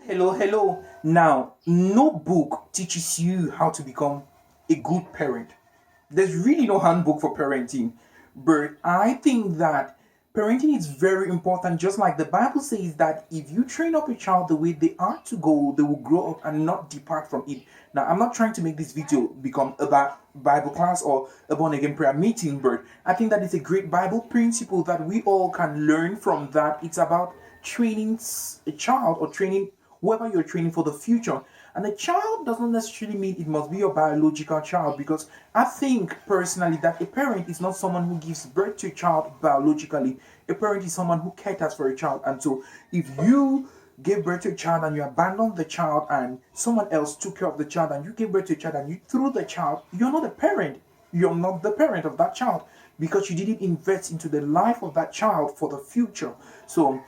Hello, hello. Now, no book teaches you how to become a good parent. There's really no handbook for parenting. But I think that parenting is very important, just like the Bible says that if you train up a child the way they are to go, they will grow up and not depart from it. Now, I'm not trying to make this video become about Bible class or a born again prayer meeting, but I think that it's a great Bible principle that we all can learn from that. It's about training a child or training whoever you're training for the future. And a child does not necessarily mean it must be your biological child, because I think personally that a parent is not someone who gives birth to a child biologically. A parent is someone who caters for a child. And so if you gave birth to a child and you abandoned the child and someone else took care of the child, and you gave birth to a child and you threw the child, you're not a parent. You're not the parent of that child, because you didn't invest into the life of that child for the future. So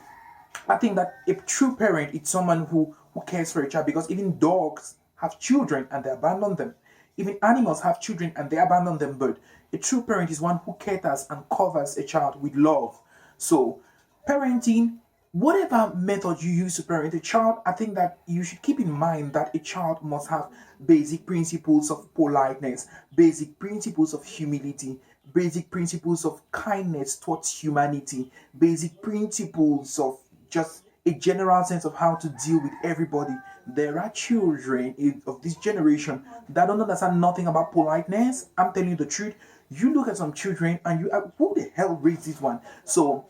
I think that a true parent is someone who cares for a child, because even dogs have children and they abandon them. Even animals have children and they abandon them. But a true parent is one who caters and covers a child with love. So, parenting, whatever method you use to parent a child, I think that you should keep in mind that a child must have basic principles of politeness, basic principles of humility, basic principles of kindness towards humanity, basic principles of just a general sense of how to deal with everybody. There are children of this generation that don't understand nothing about politeness. I'm telling you the truth. You look at some children and you are, who the hell raised this one? So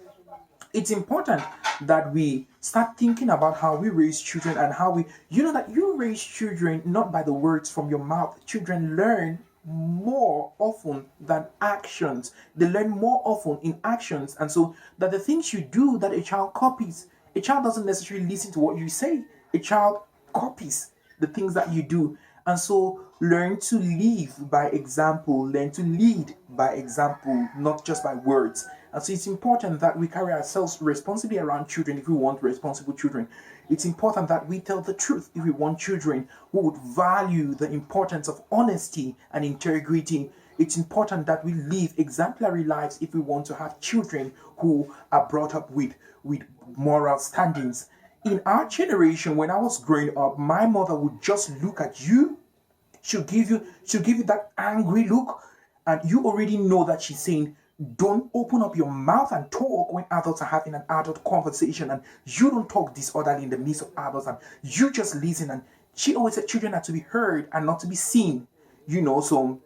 it's important that we start thinking about how we raise children, and how we, that you raise children not by the words from your mouth. Children learn more often than actions. They learn more often in actions. And so that the things you do that a child copies. A child doesn't necessarily listen to what you say. A child copies the things that you do. And so learn to live by example, learn to lead by example, not just by words. And so it's important that we carry ourselves responsibly around children if we want responsible children. It's important that we tell the truth if we want children who would value the importance of honesty and integrity. It's important that we live exemplary lives if we want to have children who are brought up with moral standings. In our generation, when I was growing up, my mother would just look at you. She'll give you that angry look, and you already know that she's saying, don't open up your mouth and talk when adults are having an adult conversation, and you don't talk disorderly in the midst of adults, and you just listen. And she always said children are to be heard and not to be seen. So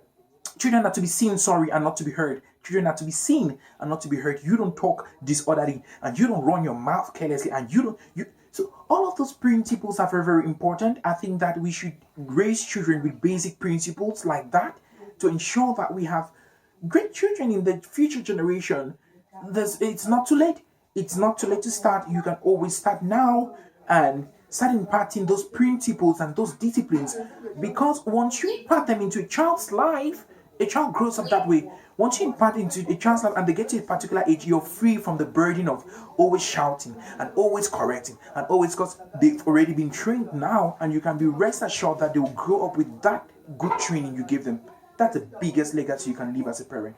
children are to be seen, sorry, and not to be heard. Children are to be seen and not to be heard. You don't talk disorderly, and you don't run your mouth carelessly, and you don't you so all of those principles are very, very important. I think that we should raise children with basic principles like that to ensure that we have great children in the future generation. It's not too late. It's not too late to start. You can always start now and start imparting those principles and those disciplines, because once you impart them into a child's life, a child grows up that way. Once you impart into a child's life and they get to a particular age, you're free from the burden of always shouting and always correcting and always, because they've already been trained now, and you can be rest assured that they will grow up with that good training you give them. That's the biggest legacy you can leave as a parent.